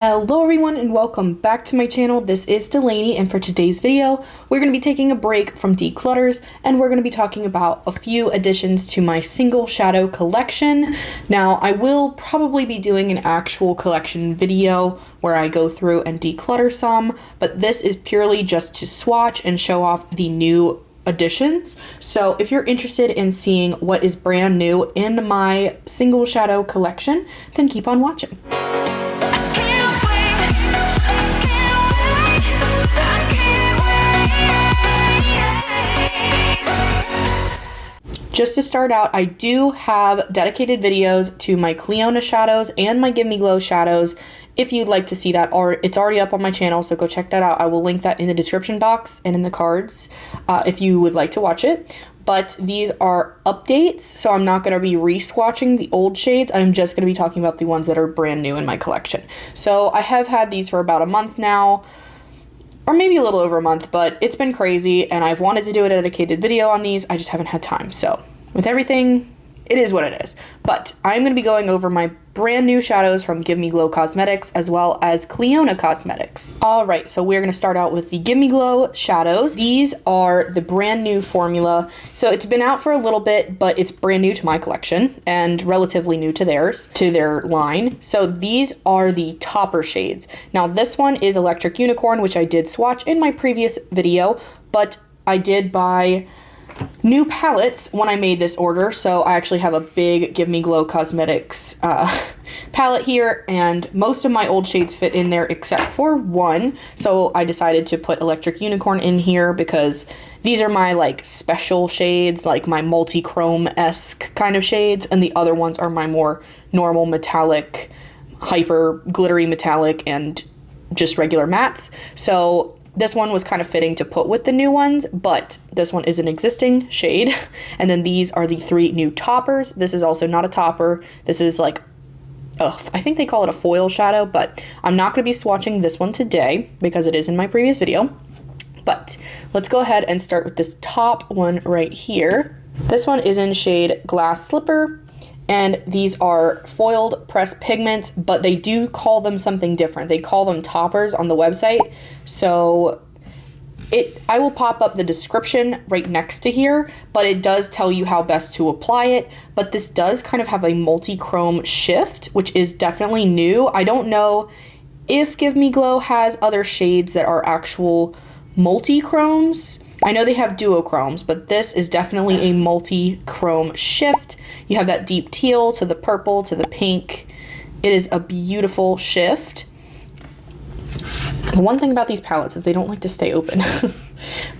Hello everyone and welcome back to my channel. This is Delaney, and for today's video we're going to be taking a break from declutters and we're going to be talking about a few additions to my single shadow collection. Now I will probably be doing an actual collection video where I go through and declutter some, but this is purely just to swatch and show off the new additions. So if you're interested in seeing what is brand new in my single shadow collection, then keep on watching. Just to start out, I do have dedicated videos to my CLIONADH shadows and my Give Me Glow shadows. If you'd like to see that, or it's already up on my channel, so go check that out. I will link that in the description box and in the cards if you would like to watch it. But these are updates, so I'm not going to be re-swatching the old shades. I'm just going to be talking about the ones that are brand new in my collection. So I have had these for about a month now, or maybe a little over a month, but it's been crazy and I've wanted to do a dedicated video on these. I just haven't had time. So with everything, it is what it is. But I'm going to be going over my brand new shadows from Give Me Glow Cosmetics as well as CLIONADH Cosmetics. Alright, so we're going to start out with the Give Me Glow shadows. These are the brand new formula. So it's been out for a little bit, but it's brand new to my collection and relatively new to theirs, to their line. So these are the topper shades. Now this one is Electric Unicorn, which I did swatch in my previous video, but I did buy new palettes when I made this order, so I actually have a big Give Me Glow Cosmetics palette here, and most of my old shades fit in there except for one, so I decided to put Electric Unicorn in here because these are my like special shades, like my Multichrome-esque kind of shades, and the other ones are my more normal metallic, hyper glittery metallic and just regular mattes. So this one was kind of fitting to put with the new ones, but this one is an existing shade. And then these are the three new toppers. This is also not a topper. This is like, I think they call it a foil shadow, but I'm not going to be swatching this one today because it is in my previous video. But let's go ahead and start with this top one right here. This one is in shade Glass Slipper. And these are foiled pressed pigments, but they do call them something different. They call them toppers on the website. So I will pop up the description right next to here, but it does tell you how best to apply it. But this does kind of have a multi-chrome shift, which is definitely new. I don't know if Give Me Glow has other shades that are actual multi-chromes. I know they have duochromes, but this is definitely a multi-chrome shift. You have that deep teal to the purple to the pink. It is a beautiful shift. The one thing about these palettes is they don't like to stay open.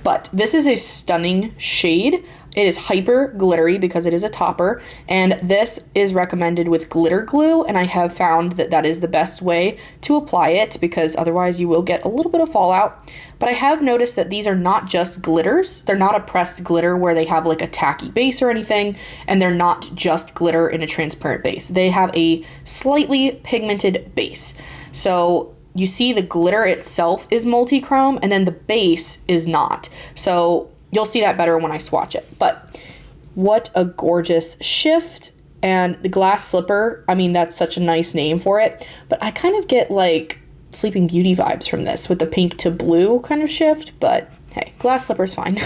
But this is a stunning shade. It is hyper glittery because it is a topper, and this is recommended with glitter glue, and I have found that that is the best way to apply it because otherwise you will get a little bit of fallout. But I have noticed that these are not just glitters. They're not a pressed glitter where they have like a tacky base or anything, and they're not just glitter in a transparent base. They have a slightly pigmented base. So you see the glitter itself is multi-chrome and then the base is not. So you'll see that better when I swatch it. But what a gorgeous shift. And the Glass Slipper, I mean, that's such a nice name for it. But I kind of get like Sleeping Beauty vibes from this with the pink to blue kind of shift. But hey, Glass Slipper's fine.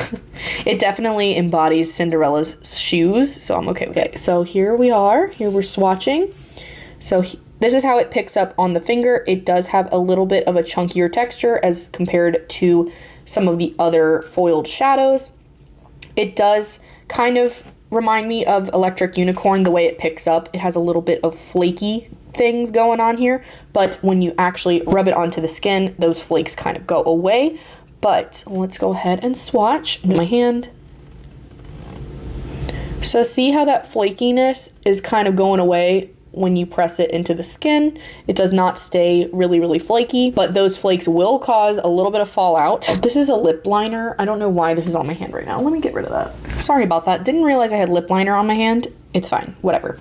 It definitely embodies Cinderella's shoes, so I'm okay with it. So here we are. Here we're swatching. So this is how it picks up on the finger. It does have a little bit of a chunkier texture as compared to some of the other foiled shadows. It does kind of remind me of Electric Unicorn, the way it picks up. It has a little bit of flaky things going on here, but when you actually rub it onto the skin, those flakes kind of go away. But let's go ahead and swatch in my hand. So see how that flakiness is kind of going away when you press it into the skin. It does not stay really, really flaky, but those flakes will cause a little bit of fallout. This is a lip liner. I don't know why this is on my hand right now. Let me get rid of that. Sorry about that. Didn't realize I had lip liner on my hand. It's fine, whatever.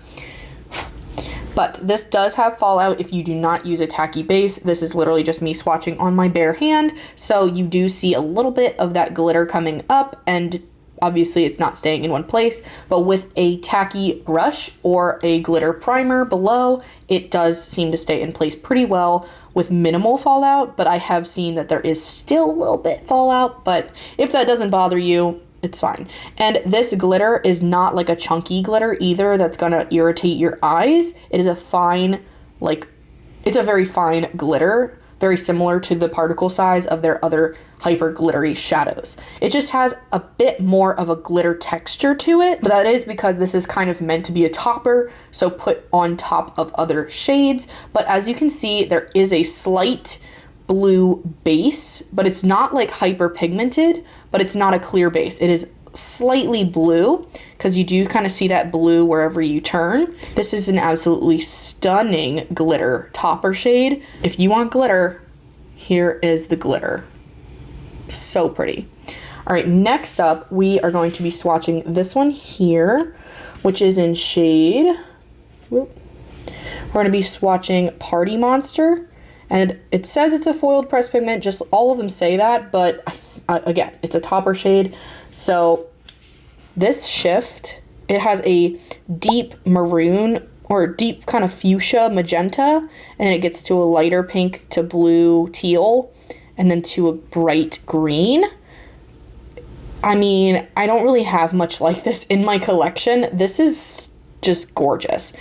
But this does have fallout if you do not use a tacky base. This is literally just me swatching on my bare hand. So you do see a little bit of that glitter coming up, and obviously it's not staying in one place, but with a tacky brush or a glitter primer below, it does seem to stay in place pretty well with minimal fallout, but I have seen that there is still a little bit fallout, but if that doesn't bother you, it's fine. And this glitter is not like a chunky glitter either that's gonna irritate your eyes. It is a fine, like, it's a very fine glitter, very similar to the particle size of their other hyper glittery shadows. It just has a bit more of a glitter texture to it, but that is because this is kind of meant to be a topper, so put on top of other shades. But as you can see, there is a slight blue base, but it's not like hyper pigmented, but it's not a clear base. It is slightly blue, because you do kind of see that blue wherever you turn. This is an absolutely stunning glitter topper shade. If you want glitter, here is the glitter. So pretty. All right, next up, we are going to be swatching this one here, which is in shade, we're going to be swatching Party Monster, and it says it's a foiled pressed pigment, just all of them say that, but again, it's a topper shade. So this shift, it has a deep maroon or deep kind of fuchsia magenta, and then it gets to a lighter pink to blue teal, and then to a bright green. I mean, I don't really have much like this in my collection. This is just gorgeous.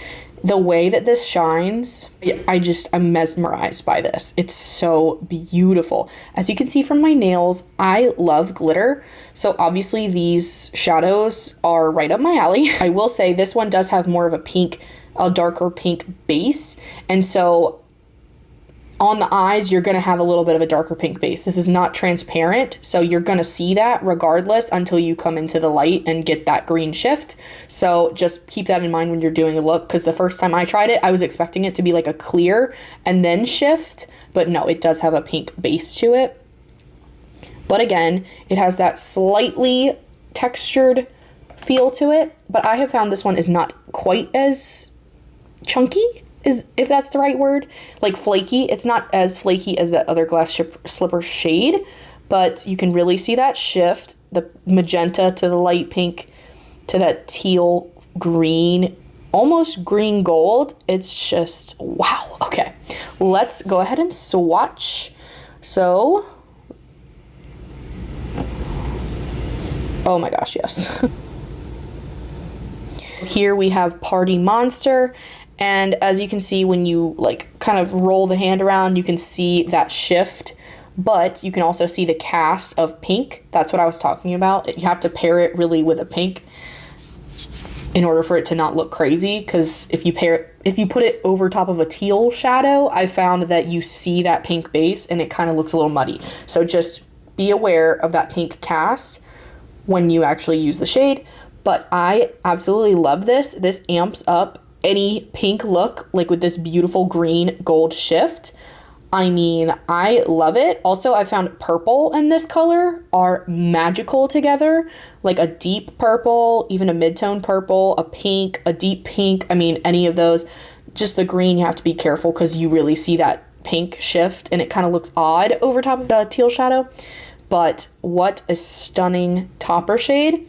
The way that this shines, I'm mesmerized by this. It's so beautiful. As you can see from my nails, I love glitter. So obviously these shadows are right up my alley. I will say this one does have more of a darker pink base. And so on the eyes, you're going to have a little bit of a darker pink base. This is not transparent, so you're going to see that regardless until you come into the light and get that green shift. So just keep that in mind when you're doing a look, because the first time I tried it, I was expecting it to be like a clear and then shift, but no, it does have a pink base to it. But again, it has that slightly textured feel to it, but I have found this one is not quite as chunky, if that's the right word, like flaky. It's not as flaky as that other glass slipper shade, but you can really see that shift, the magenta to the light pink to that teal green, almost green gold. It's just wow. Okay, let's go ahead and swatch. So, oh my gosh, yes. Here we have Party Monster. And as you can see, when you like kind of roll the hand around, you can see that shift, but you can also see the cast of pink. That's what I was talking about. You have to pair it really with a pink in order for it to not look crazy, because if you put it over top of a teal shadow, I found that you see that pink base and it kind of looks a little muddy. So just be aware of that pink cast when you actually use the shade. But I absolutely love this. This amps up any pink look, like with this beautiful green gold shift. I mean, I love it. Also, I found purple and this color are magical together, like a deep purple, even a mid-tone purple, a pink, a deep pink. I mean, any of those. Just the green, you have to be careful because you really see that pink shift and it kind of looks odd over top of the teal shadow. But what a stunning topper shade.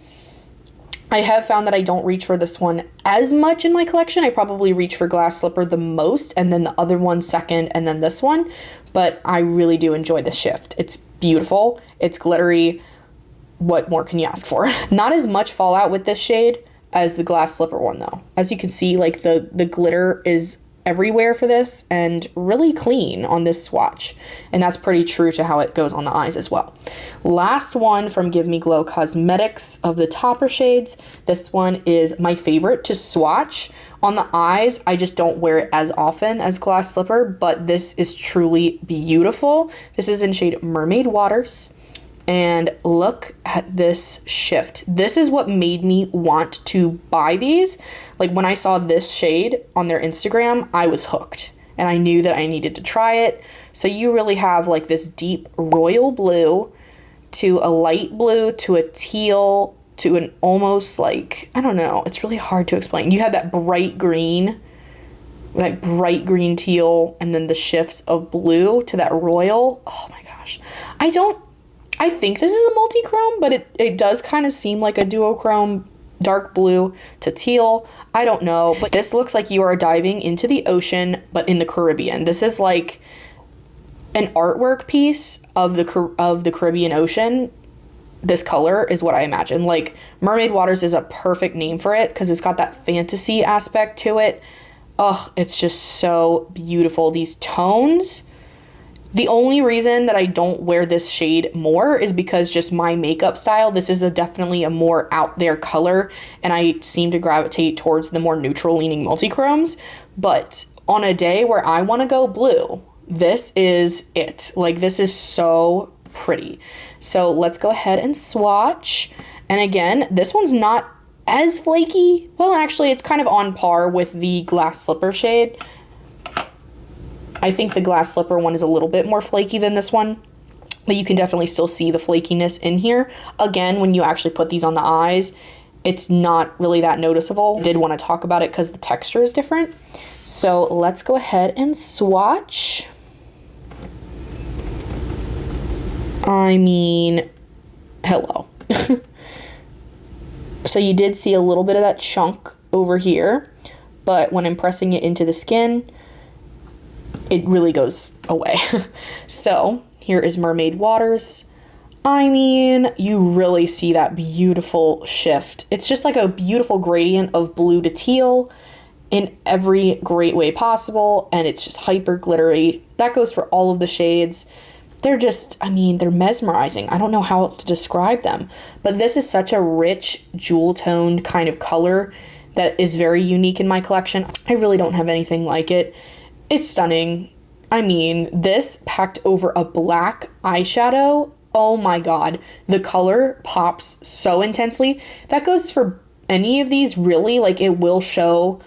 I have found that I don't reach for this one as much in my collection. I probably reach for Glass Slipper the most, and then the other one second, and then this one. But I really do enjoy this shift. It's beautiful. It's glittery. What more can you ask for? Not as much fallout with this shade as the Glass Slipper one, though. As you can see, like the glitter is everywhere for this and really clean on this swatch, and that's pretty true to how it goes on the eyes as well. Last one from Give Me Glow Cosmetics of the topper shades. This one is my favorite to swatch. On the eyes, I just don't wear it as often as Glass Slipper, but this is truly beautiful. This is in shade Mermaid Waters. And look at this shift. This is what made me want to buy these. Like when I saw this shade on their Instagram, I was hooked and I knew that I needed to try it. So you really have like this deep royal blue to a light blue to a teal to an almost like, I don't know, it's really hard to explain. You have that bright green, like bright green teal, and then the shifts of blue to that royal. Oh my gosh. I think this is a multi-chrome, but it does kind of seem like a duochrome, dark blue to teal. I don't know, but this looks like you are diving into the ocean, but in the Caribbean. This is like an artwork piece of the Caribbean Ocean, this color is what I imagine. Like, Mermaid Waters is a perfect name for it because it's got that fantasy aspect to it. Oh, it's just so beautiful. These tones. The only reason that I don't wear this shade more is because just my makeup style. This is definitely a more out there color, and I seem to gravitate towards the more neutral leaning multichromes. But on a day where I want to go blue, this is it. Like, this is so pretty. So let's go ahead and swatch. And again, this one's not as flaky. Well, actually, it's kind of on par with the Glass Slipper shade. I think the Glass Slipper one is a little bit more flaky than this one, but you can definitely still see the flakiness in here. Again, when you actually put these on the eyes, it's not really that noticeable. I did want to talk about it because the texture is different. So let's go ahead and swatch. I mean, hello. So you did see a little bit of that chunk over here, but when I'm pressing it into the skin, it really goes away. So here is Mermaid Waters. I mean, you really see that beautiful shift. It's just like a beautiful gradient of blue to teal in every great way possible, and it's just hyper glittery. That goes for all of the shades. They're just, I mean, they're mesmerizing. I don't know how else to describe them, but this is such a rich jewel toned kind of color that is very unique in my collection. I really don't have anything like it. It's stunning. I mean, this packed over a black eyeshadow. Oh my god, the color pops so intensely. That goes for any of these, really. Like, it will show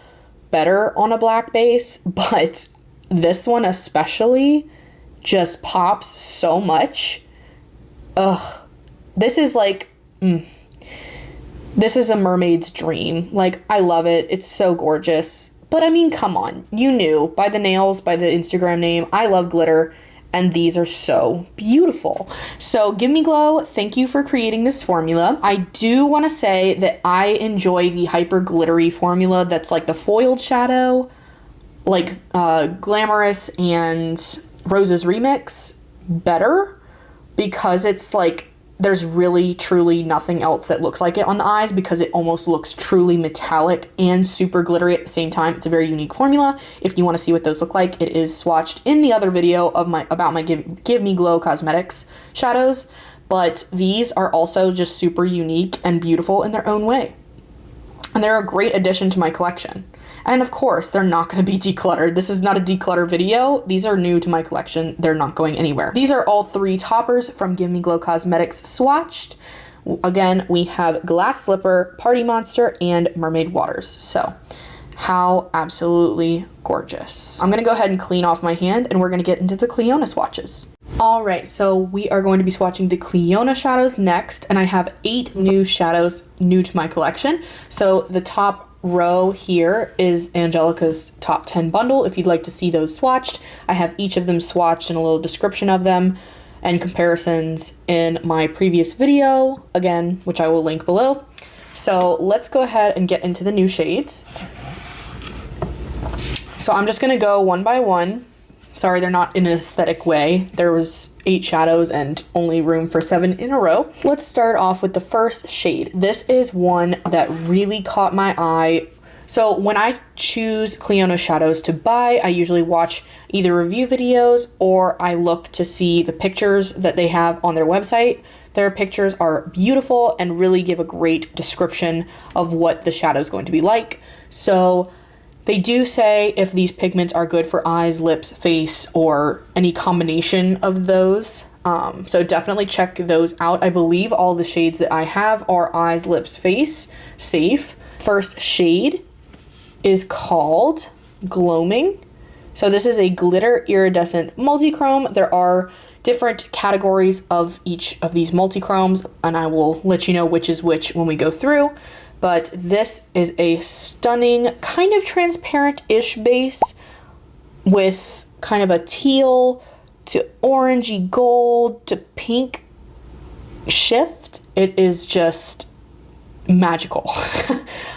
better on a black base, but this one especially just pops so much. Ugh. This is like, this is a mermaid's dream. Like, I love it. It's so gorgeous. But I mean, come on. You knew by the nails, by the Instagram name, I love glitter, and these are so beautiful. So Give Me Glow, thank you for creating this formula. I do want to say that I enjoy the hyper glittery formula that's like the foiled shadow, like Glamorous and Rose's Remix better, because it's like there's really truly nothing else that looks like it on the eyes, because it almost looks truly metallic and super glittery at the same time. It's a very unique formula. If you want to see what those look like, it is swatched in the other video of my Give Me Glow Cosmetics shadows, but these are also just super unique and beautiful in their own way, and they're a great addition to my collection. And of course, they're not going to be decluttered. This is not a declutter video. These are new to my collection. They're not going anywhere. These are all three toppers from Give Me Glow Cosmetics swatched. Again, we have Glass Slipper, Party Monster, and Mermaid Waters. So, how absolutely gorgeous. I'm going to go ahead and clean off my hand, and we're going to get into the CLIONADH swatches. Alright, so we are going to be swatching the CLIONADH shadows next, and I have 8 new shadows new to my collection. So the top row here is Angelica's top 10 bundle. If you'd like to see those swatched, I have each of them swatched and a little description of them and comparisons in my previous video, again, which I will link below. So let's go ahead and get into the new shades. So I'm just gonna go one by one. Sorry, they're not in an aesthetic way. There was 8 shadows and only room for 7 in a row. Let's start off with the first shade. This is one that really caught my eye. So when I choose CLIONADH shadows to buy, I usually watch either review videos or I look to see the pictures that they have on their website. Their pictures are beautiful and really give a great description of what the shadow is going to be like. So they do say if these pigments are good for eyes, lips, face, or any combination of those. So definitely check those out. I believe all the shades that I have are eyes, lips, face safe. First shade is called Gloaming. So this is a glitter iridescent multichrome. There are different categories of each of these multichromes, and I will let you know which is which when we go through. But this is a stunning, kind of transparent-ish base with kind of a teal to orangey gold to pink shift. It is just magical.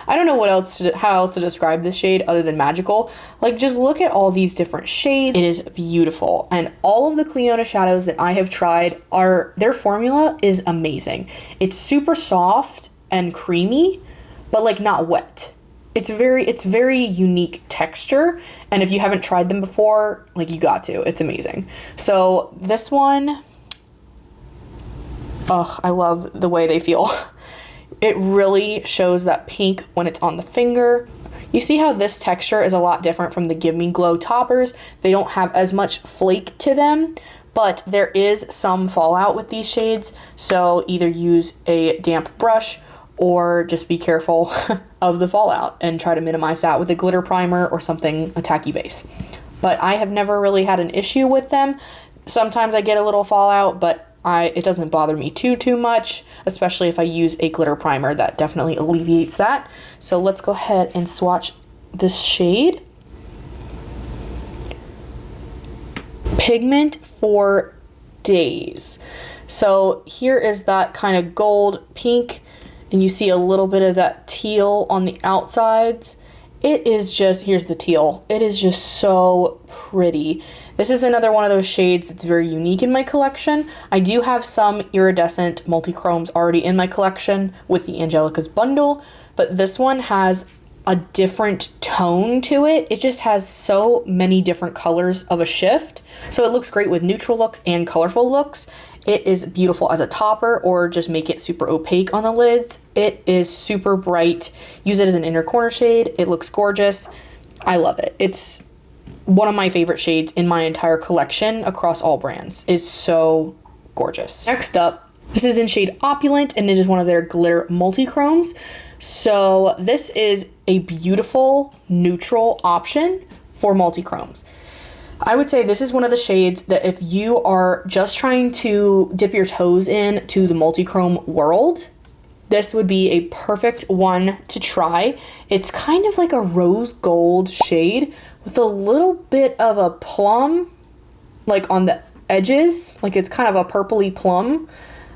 I don't know what else how else to describe this shade other than magical. Like, just look at all these different shades. It is beautiful. And all of the CLIONADH shadows that I have tried their formula is amazing. It's super soft and creamy, but like not wet. It's very unique texture, and if you haven't tried them before, like, you got to. It's amazing. So this one, oh, I love the way they feel. It really shows that pink when it's on the finger. You see how this texture is a lot different from the Give Me Glow toppers. They don't have as much flake to them, but there is some fallout with these shades, so either use a damp brush or just be careful of the fallout and try to minimize that with a glitter primer or something, a tacky base. But I have never really had an issue with them. Sometimes I get a little fallout, but it doesn't bother me too much, especially if I use a glitter primer. That definitely alleviates that. So let's go ahead and swatch this shade. Pigment for Days. So here is that kind of gold pink, and you see a little bit of that teal on the outsides. It is just, here's the teal. It is just so pretty. This is another one of those shades that's very unique in my collection. I do have some iridescent multichromes already in my collection with the Angelica's bundle, but this one has a different tone to it. It just has so many different colors of a shift. So it looks great with neutral looks and colorful looks. It is beautiful as a topper, or just make it super opaque on the lids. It is super bright. Use it as an inner corner shade. It looks gorgeous. I love it. It's one of my favorite shades in my entire collection across all brands. It's so gorgeous. Next up, this is in shade Opulent, and it is one of their glitter multichromes. So this is a beautiful neutral option for multichromes. I would say this is one of the shades that if you are just trying to dip your toes in to the multichrome world, this would be a perfect one to try. It's kind of like a rose gold shade with a little bit of a plum, like on the edges, like it's kind of a purpley plum.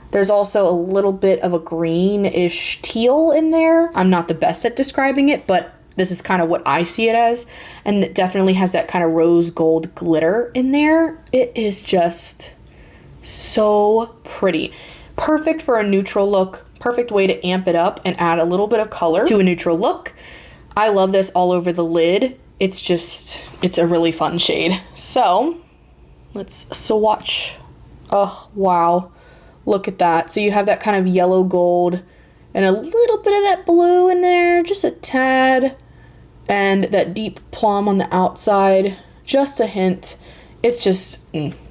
There's also a little bit of a greenish teal in there. I'm not the best at describing it, but this is kind of what I see it as, and it definitely has that kind of rose gold glitter in there. It is just so pretty. Perfect for a neutral look, perfect way to amp it up and add a little bit of color to a neutral look. I love this all over the lid. It's a really fun shade. So let's swatch. Oh, wow. Look at that. So you have that kind of yellow gold and a little bit of that blue in there, just a tad, and that deep plum on the outside, just a hint. It's just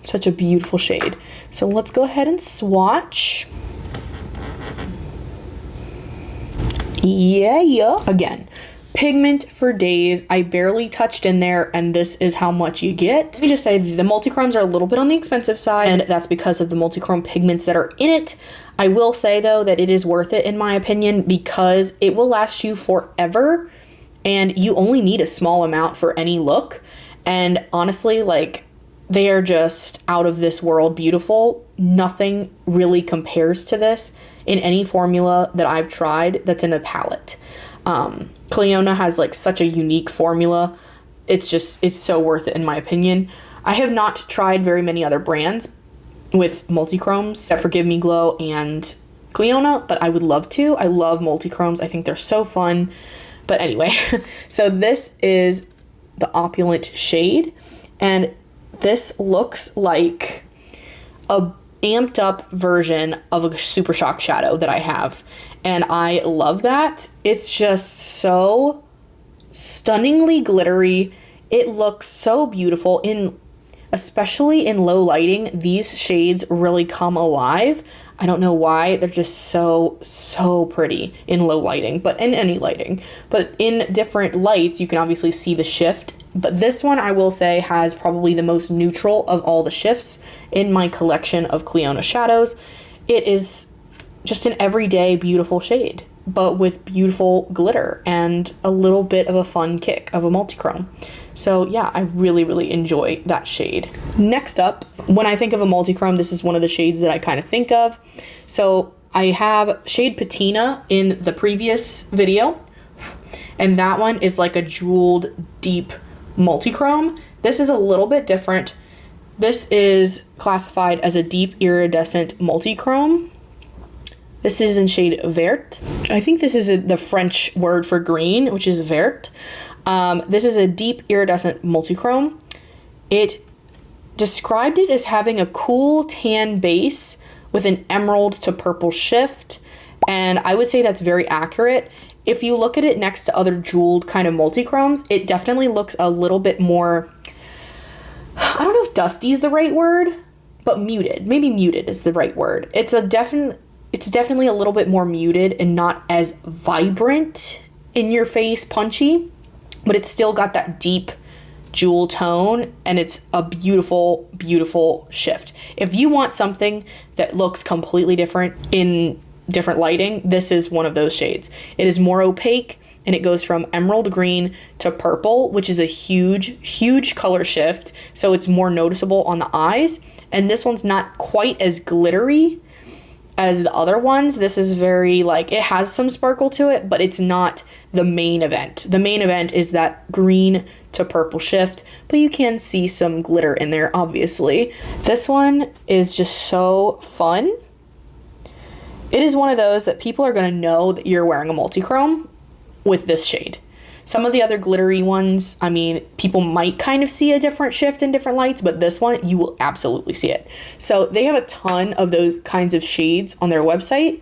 such a beautiful shade. So let's go ahead and swatch. Yeah. Again, Pigment for Days. I barely touched in there, and this is how much you get. Let me just say the multichromes are a little bit on the expensive side, and that's because of the multichrome pigments that are in it. I will say though that it is worth it in my opinion, because it will last you forever, and you only need a small amount for any look. And honestly, like, they are just out of this world beautiful. Nothing really compares to this in any formula that I've tried that's in a palette. CLIONADH has like such a unique formula. It's so worth it in my opinion. I have not tried very many other brands with multichromes except for Give Me Glow and CLIONADH, but I would love to. I love multichromes. I think they're so fun. But anyway, so this is the Opulent shade, and this looks like a amped up version of a Super Shock shadow that I have, and I love that. It's just so stunningly glittery. It looks so beautiful especially in low lighting. These shades really come alive. I don't know why. They're just so pretty in low lighting, but in any lighting. But in different lights, you can obviously see the shift. But this one, I will say, has probably the most neutral of all the shifts in my collection of CLIONADH shadows. It is just an everyday beautiful shade, but with beautiful glitter and a little bit of a fun kick of a multichrome. So yeah, I really enjoy that shade. Next up, when I think of a multichrome, this is one of the shades that I kind of think of. So I have shade Patina in the previous video. and that one is like a jeweled deep multichrome. This is a little bit different. This is classified as a deep iridescent multichrome. This is in shade vert. I think this is the French word for green, which is vert. This is a deep iridescent multichrome. It described it as having a cool tan base with an emerald to purple shift, and I would say that's very accurate. If you look at it next to other jeweled kind of multichromes, it definitely looks a little bit more, I don't know if dusty is the right word, but muted. Maybe muted is the right word. It's definitely a little bit more muted and not as vibrant in your face, punchy, but it's still got that deep jewel tone, and it's a beautiful, beautiful shift. If you want something that looks completely different in different lighting, this is one of those shades. It is more opaque, and it goes from emerald green to purple, which is a huge, huge color shift, so it's more noticeable on the eyes. And this one's not quite as glittery as the other ones. This is very, like, it has some sparkle to it, but it's not the main event. The main event is that green to purple shift, but you can see some glitter in there, obviously. This one is just so fun. It is one of those that people are going to know that you're wearing a multichrome with this shade. Some of the other glittery ones, I mean, people might kind of see a different shift in different lights, but this one, you will absolutely see it. So they have a ton of those kinds of shades on their website.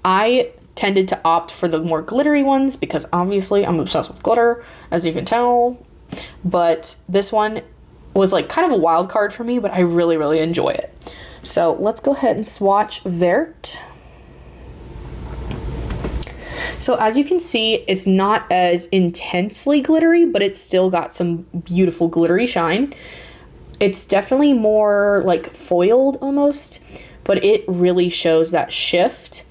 I tended to opt for the more glittery ones because obviously I'm obsessed with glitter, as you can tell. But this one was like kind of a wild card for me, but I really, really enjoy it. So let's go ahead and swatch Vert. So as you can see, it's not as intensely glittery, but it's still got some beautiful glittery shine. It's definitely more like foiled almost, but it really shows that shift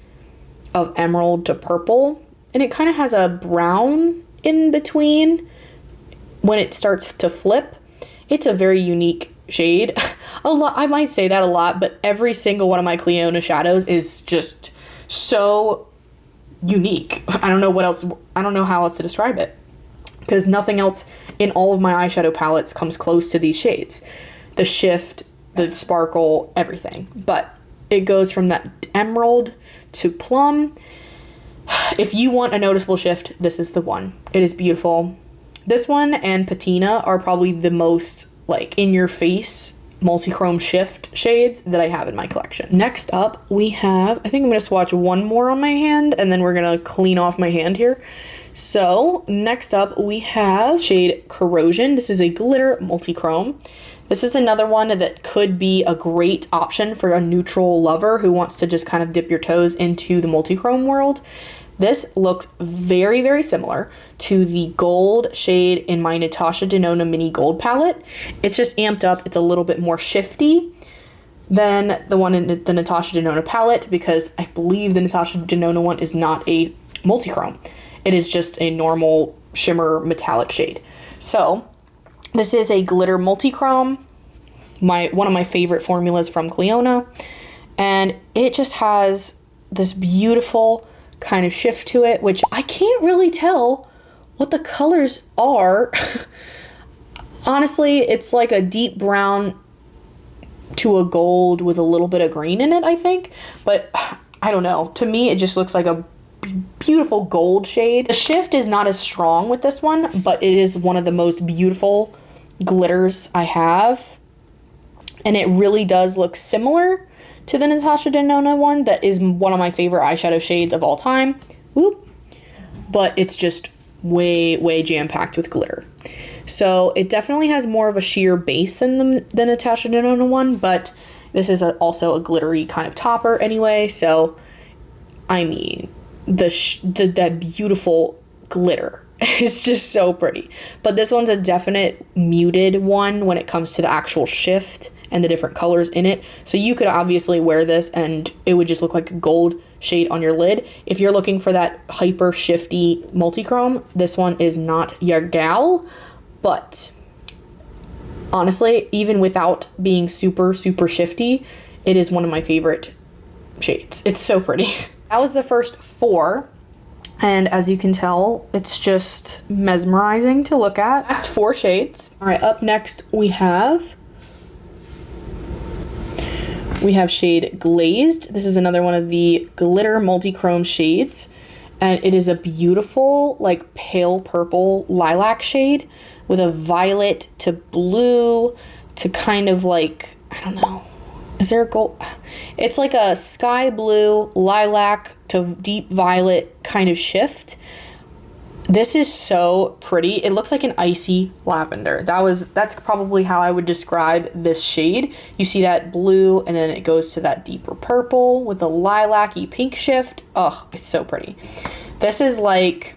of emerald to purple. And it kind of has a brown in between when it starts to flip. It's a very unique shade. I might say that a lot, but every single one of my CLIONADH shadows is just so unique. I don't know how else to describe it, because nothing else in all of my eyeshadow palettes comes close to these shades. The shift, the sparkle, everything. But it goes from that emerald to plum. If you want a noticeable shift, this is the one. It is beautiful. This one and Patina are probably the most like in your face multi-chrome shift shades that I have in my collection. Next up we have, I think I'm going to swatch one more on my hand and then we're going to clean off my hand here. So next up we have shade Corrosion. This is a glitter multi-chrome. This is another one that could be a great option for a neutral lover who wants to just kind of dip your toes into the multi-chrome world. This looks very, very similar to the gold shade in my Natasha Denona Mini Gold palette. It's just amped up. It's a little bit more shifty than the one in the Natasha Denona palette, because I believe the Natasha Denona one is not a multi-chrome. It is just a normal shimmer metallic shade. So this is a glitter multi-chrome, one of my favorite formulas from CLIONADH, and it just has this beautiful kind of shift to it, which I can't really tell what the colors are. Honestly, it's like a deep brown to a gold with a little bit of green in it, I think. But I don't know. To me, it just looks like a beautiful gold shade. The shift is not as strong with this one, but it is one of the most beautiful glitters I have. And it really does look similar to the Natasha Denona one that is one of my favorite eyeshadow shades of all time. Whoop. But it's just way, way jam-packed with glitter. So it definitely has more of a sheer base than the Natasha Denona one, but this is also a glittery kind of topper anyway. So, I mean, that beautiful glitter is just so pretty. But this one's a definite muted one when it comes to the actual shift and the different colors in it. So you could obviously wear this and it would just look like a gold shade on your lid. If you're looking for that hyper shifty multi-chrome, this one is not your gal. But honestly, even without being super, super shifty, it is one of my favorite shades. It's so pretty. That was the first 4. And as you can tell, it's just mesmerizing to look at. Last 4 shades. All right, up next we have shade Glazed. This is another one of the glitter multi-chrome shades. And it is a beautiful, like, pale purple lilac shade with a violet to blue to kind of like, I don't know. Is there a gold? It's like a sky blue, lilac to deep violet kind of shift. This is so pretty. It looks like an icy lavender. That's probably how I would describe this shade. You see that blue and then it goes to that deeper purple with a lilac-y pink shift. Oh, it's so pretty. This is like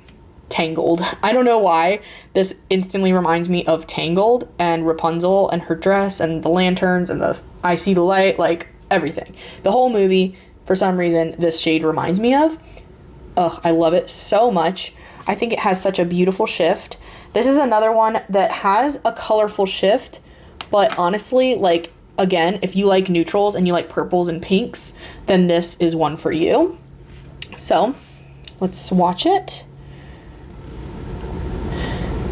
Tangled. I don't know why. This instantly reminds me of Tangled and Rapunzel and her dress and the lanterns and the I See the Light, like everything. The whole movie, for some reason, this shade reminds me of. Ugh, I love it so much. I think it has such a beautiful shift. This is another one that has a colorful shift, but honestly, like, again, if you like neutrals and you like purples and pinks, then this is one for you. So, let's swatch it.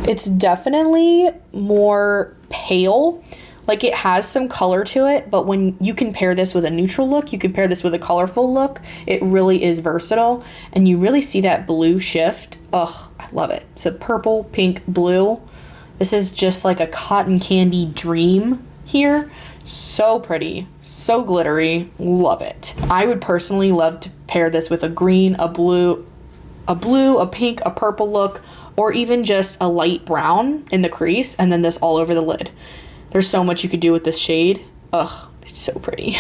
It's definitely more pale. Like, it has some color to it, but when you compare this with a neutral look, you compare this with a colorful look, it really is versatile, and you really see that blue shift. Ugh, I love it. It's a purple, pink, blue. This is just like a cotton candy dream here. So pretty, so glittery, love it. I would personally love to pair this with a green, a blue, a pink, a purple look, or even just a light brown in the crease, and then this all over the lid. There's so much you could do with this shade. Ugh, it's so pretty.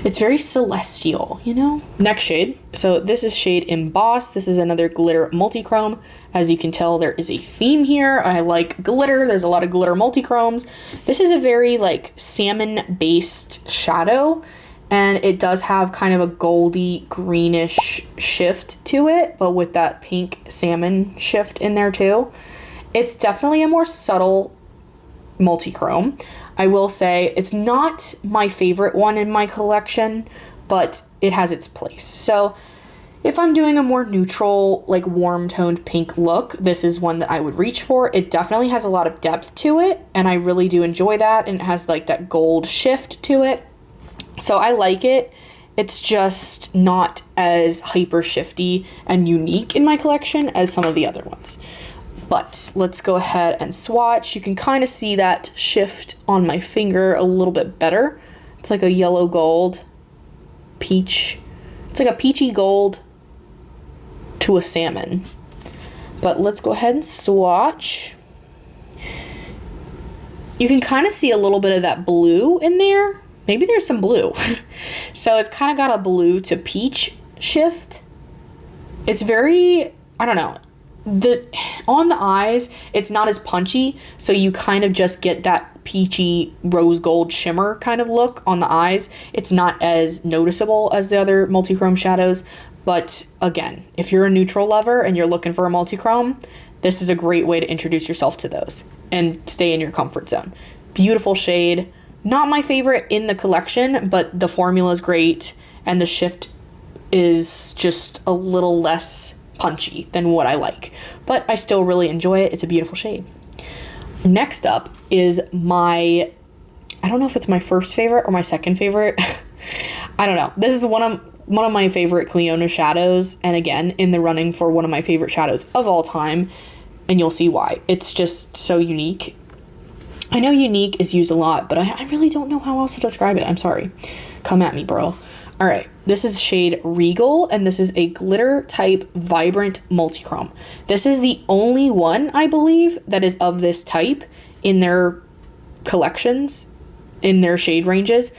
It's very celestial, you know? Next shade. So this is shade Embossed. This is another glitter multi-chrome. As you can tell, there is a theme here. I like glitter. There's a lot of glitter multi-chromes. This is a very like salmon-based shadow, and it does have kind of a goldy greenish shift to it, but with that pink salmon shift in there too. It's definitely a more subtle multi-chrome. I will say it's not my favorite one in my collection, but it has its place. So if I'm doing a more neutral, like warm toned pink look, this is one that I would reach for. It definitely has a lot of depth to it, and I really do enjoy that, and it has like that gold shift to it. So I like it. It's just not as hyper shifty and unique in my collection as some of the other ones. But let's go ahead and swatch. You can kind of see that shift on my finger a little bit better. It's like a yellow gold, peach. It's like a peachy gold to a salmon. But let's go ahead and swatch. You can kind of see a little bit of that blue in there. Maybe there's some blue. So it's kind of got a blue to peach shift. It's very, I don't know. On the eyes, it's not as punchy, so you kind of just get that peachy rose gold shimmer kind of look on the eyes. It's not as noticeable as the other multi-chrome shadows, but again, if you're a neutral lover and you're looking for a multi-chrome, this is a great way to introduce yourself to those and stay in your comfort zone. Beautiful shade. Not my favorite in the collection, but the formula is great, and the shift is just a little less punchy than what I like, but I still really enjoy it. It's a beautiful shade. Next up is I don't know if it's my first favorite or my second favorite. I don't know. This is one of my favorite CLIONADH shadows, and again, in the running for one of my favorite shadows of all time, and you'll see why. It's just so unique. I know unique is used a lot, but I really don't know how else to describe it. I'm sorry. Come at me, bro. All right, this is shade Regal, and this is a glitter type vibrant multi-chrome. This is the only one, I believe, that is of this type in their collections, in their shade ranges.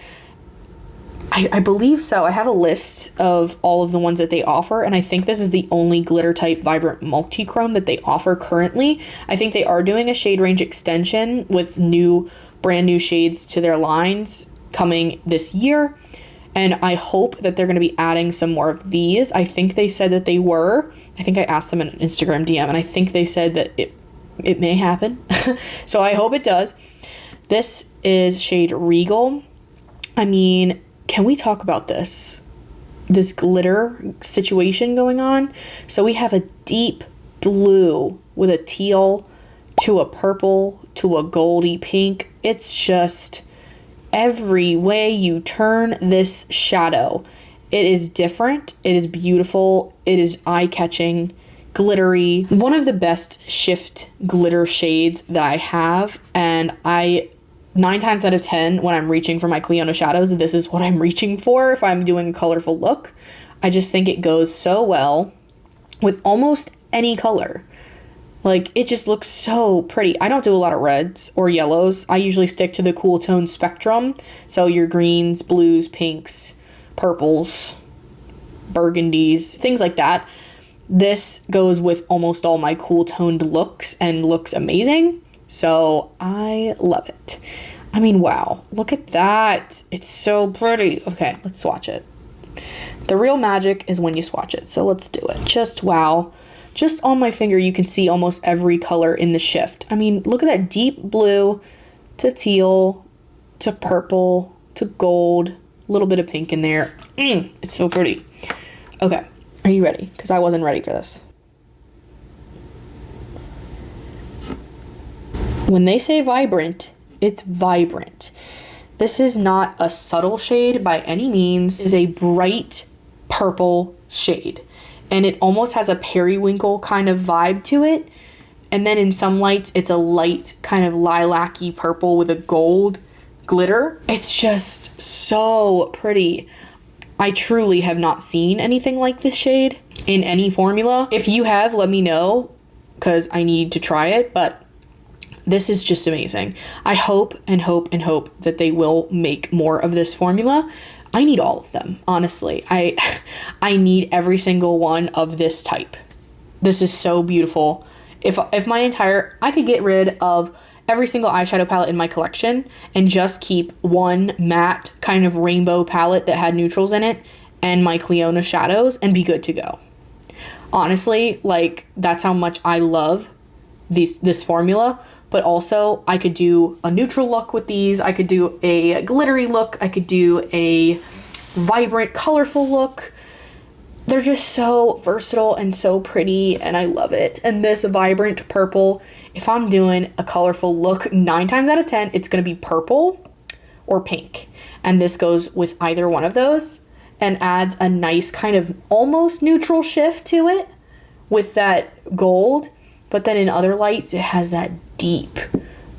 I believe so. I have a list of all of the ones that they offer, and I think this is the only glitter type vibrant multi-chrome that they offer currently. I think they are doing a shade range extension with brand new shades to their lines coming this year. And I hope that they're going to be adding some more of these. I think they said that they were. I think I asked them in an Instagram DM, and I think they said that it may happen. So I hope it does. This is shade Regal. I mean, can we talk about this? this glitter situation going on. So we have a deep blue with a teal to a purple to a goldy pink. It's just every way you turn this shadow, it is different, it is beautiful, it is eye-catching, glittery. One of the best shift glitter shades that I have, and 9 times out of 10 when I'm reaching for my CLIONADH shadows, this is what I'm reaching for if I'm doing a colorful look. I just think it goes so well with almost any color. Like, it just looks so pretty. I don't do a lot of reds or yellows. I usually stick to the cool tone spectrum. So your greens, blues, pinks, purples, burgundies, things like that. This goes with almost all my cool toned looks and looks amazing. So I love it. I mean, wow, look at that. It's so pretty. Okay, let's swatch it. The real magic is when you swatch it. So let's do it. Just wow. Just on my finger, you can see almost every color in the shift. I mean, look at that deep blue to teal to purple to gold, a little bit of pink in there. It's so pretty. Okay, are you ready? Because I wasn't ready for this. When they say vibrant, it's vibrant. This is not a subtle shade by any means. It is a bright purple shade. And it almost has a periwinkle kind of vibe to it. And then in some lights, it's a light kind of lilac-y purple with a gold glitter. It's just so pretty. I truly have not seen anything like this shade in any formula. If you have, let me know, because I need to try it. But this is just amazing. I hope and hope and hope that they will make more of this formula. I need all of them, honestly. I need every single one of this type. This is so beautiful. If I could get rid of every single eyeshadow palette in my collection and just keep one matte kind of rainbow palette that had neutrals in it and my CLIONADH shadows and be good to go. Honestly, like, that's how much I love this formula. But also, I could do a neutral look with these. I could do a glittery look. I could do a vibrant, colorful look. They're just so versatile and so pretty, and I love it. And this vibrant purple, if I'm doing a colorful look, 9 times out of 10, it's going to be purple or pink. And this goes with either one of those and adds a nice kind of almost neutral shift to it with that gold. But then in other lights, it has that deep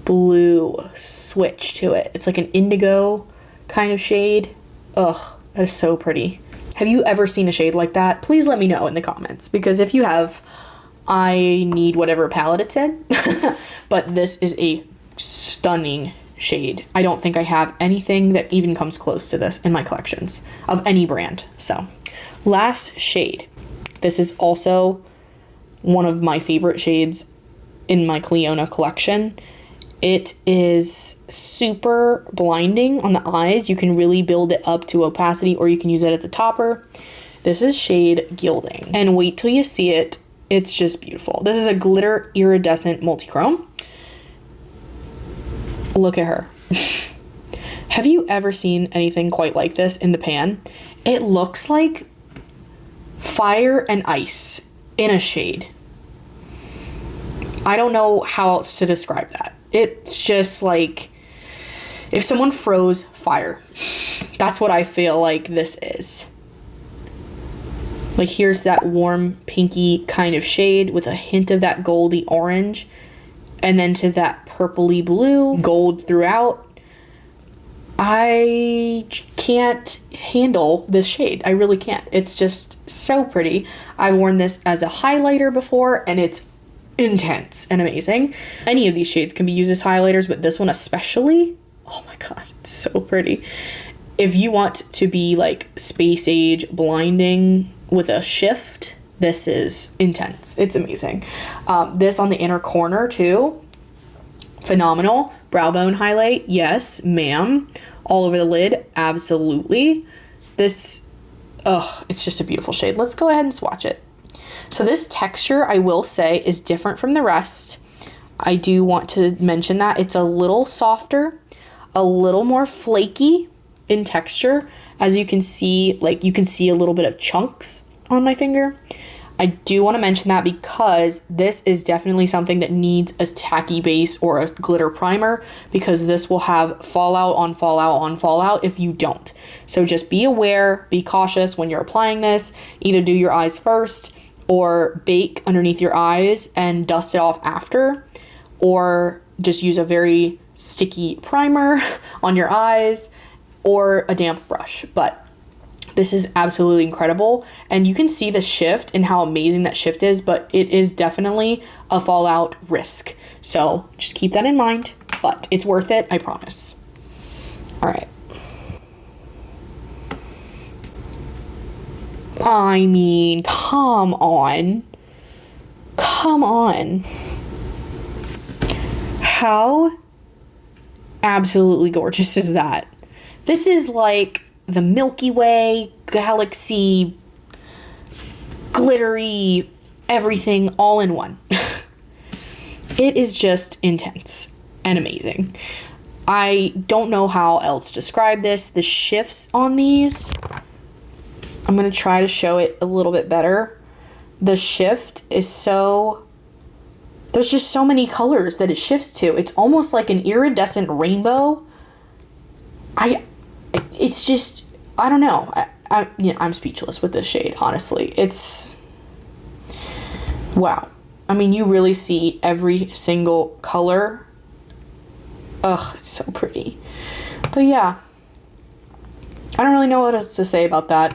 blue switch to it. It's like an indigo kind of shade. Ugh, that is so pretty. Have you ever seen a shade like that? Please let me know in the comments, because if you have, I need whatever palette it's in. But this is a stunning shade. I don't think I have anything that even comes close to this in my collections of any brand. So, last shade. This is also one of my favorite shades in my CLIONADH collection. It is super blinding on the eyes. You can really build it up to opacity, or you can use it as a topper. This is shade Gilding. And wait till you see it. It's just beautiful. This is a glitter iridescent multichrome. Look at her. Have you ever seen anything quite like this in the pan? It looks like fire and ice in a shade. I don't know how else to describe that. It's just like if someone froze fire. That's what I feel like this is. Like, here's that warm pinky kind of shade with a hint of that goldy orange, and then to that purpley blue, gold throughout. I can't handle this shade. I really can't. It's just so pretty. I've worn this as a highlighter before, and it's intense and amazing. Any of these shades can be used as highlighters, but this one especially, oh my god, it's so pretty. If you want to be like space age blinding with a shift, this is intense. It's amazing. This on the inner corner too, phenomenal. Brow bone highlight, yes ma'am. All over the lid, absolutely. This, it's just a beautiful shade. Let's go ahead and swatch it. So this texture, I will say, is different from the rest. I do want to mention that it's a little softer, a little more flaky, in texture. As you can see, like you can see a little bit of chunks on my finger. I do want to mention that because this is definitely something that needs a tacky base or a glitter primer, because this will have fallout on fallout on fallout if you don't. So just be aware, be cautious when you're applying this. Either do your eyes first or bake underneath your eyes and dust it off after, or just use a very sticky primer on your eyes or a damp brush. But this is absolutely incredible, and you can see the shift and how amazing that shift is, but it is definitely a fallout risk. So just keep that in mind, but it's worth it, I promise. All right. I mean, come on. Come on. How absolutely gorgeous is that? This is like the Milky Way, galaxy, glittery, everything all in one. It is just intense and amazing. I don't know how else to describe this. The shifts on these, I'm going to try to show it a little bit better. The shift is so, there's just so many colors that it shifts to. It's almost like an iridescent rainbow. It's just, I don't know. I'm speechless with this shade, honestly. It's, wow. I mean, you really see every single color. Ugh, it's so pretty. But yeah, I don't really know what else to say about that,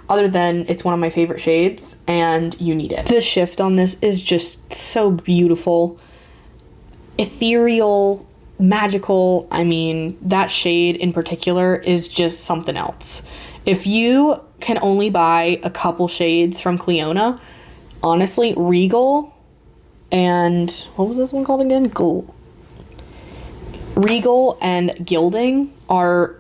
other than it's one of my favorite shades and you need it. The shift on this is just so beautiful, ethereal, magical. I mean, that shade in particular is just something else. If you can only buy a couple shades from CLIONADH, honestly, Regal and what was this one called again? Regal and Gilding are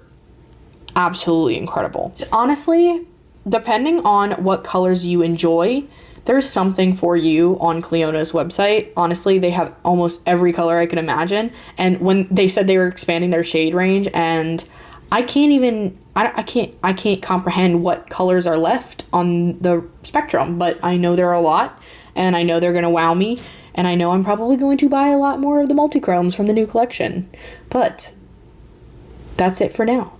absolutely incredible. Honestly, depending on what colors you enjoy, there's something for you on CLIONADH's website. Honestly, they have almost every color I could imagine. And when they said they were expanding their shade range, and I can't comprehend what colors are left on the spectrum, but I know there are a lot, and I know they're gonna wow me, and I know I'm probably going to buy a lot more of the Multichromes from the new collection. But that's it for now.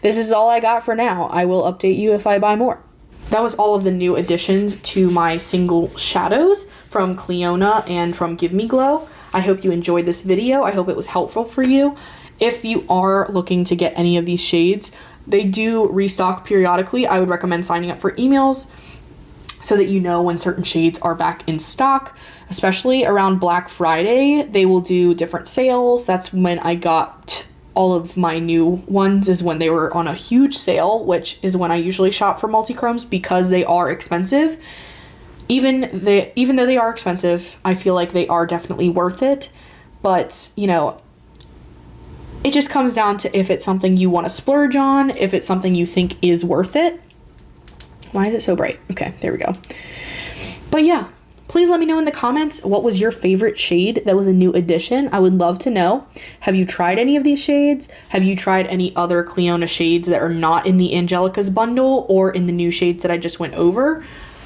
This is all I got for now. I will update you if I buy more. That was all of the new additions to my single shadows from CLIONADH and from Give Me Glow. I hope you enjoyed this video. I hope it was helpful for you. If you are looking to get any of these shades, they do restock periodically. I would recommend signing up for emails so that you know when certain shades are back in stock. Especially around Black Friday, they will do different sales. That's when I got all of my new ones, is when they were on a huge sale, which is when I usually shop for Multichromes because they are expensive. Even though they are expensive, I feel like they are definitely worth it. But, you know, it just comes down to if it's something you want to splurge on, if it's something you think is worth it. Why is it so bright? Okay, there we go. But yeah, please let me know in the comments, what was your favorite shade that was a new addition? I would love to know. Have you tried any of these shades? Have you tried any other CLIONADH shades that are not in the Angelica's bundle or in the new shades that I just went over?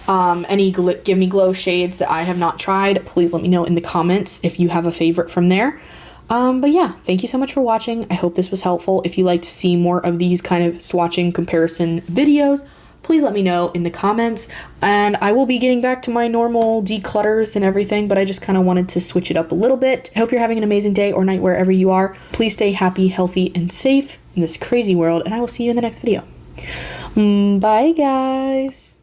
Any Give Me Glow shades that I have not tried, please let me know in the comments if you have a favorite from there. But yeah, thank you so much for watching. I hope this was helpful. If you like to see more of these kind of swatching comparison videos, please let me know in the comments, and I will be getting back to my normal declutters and everything, but I just kind of wanted to switch it up a little bit. I hope you're having an amazing day or night wherever you are. Please stay happy, healthy, and safe in this crazy world, and I will see you in the next video. Bye, guys.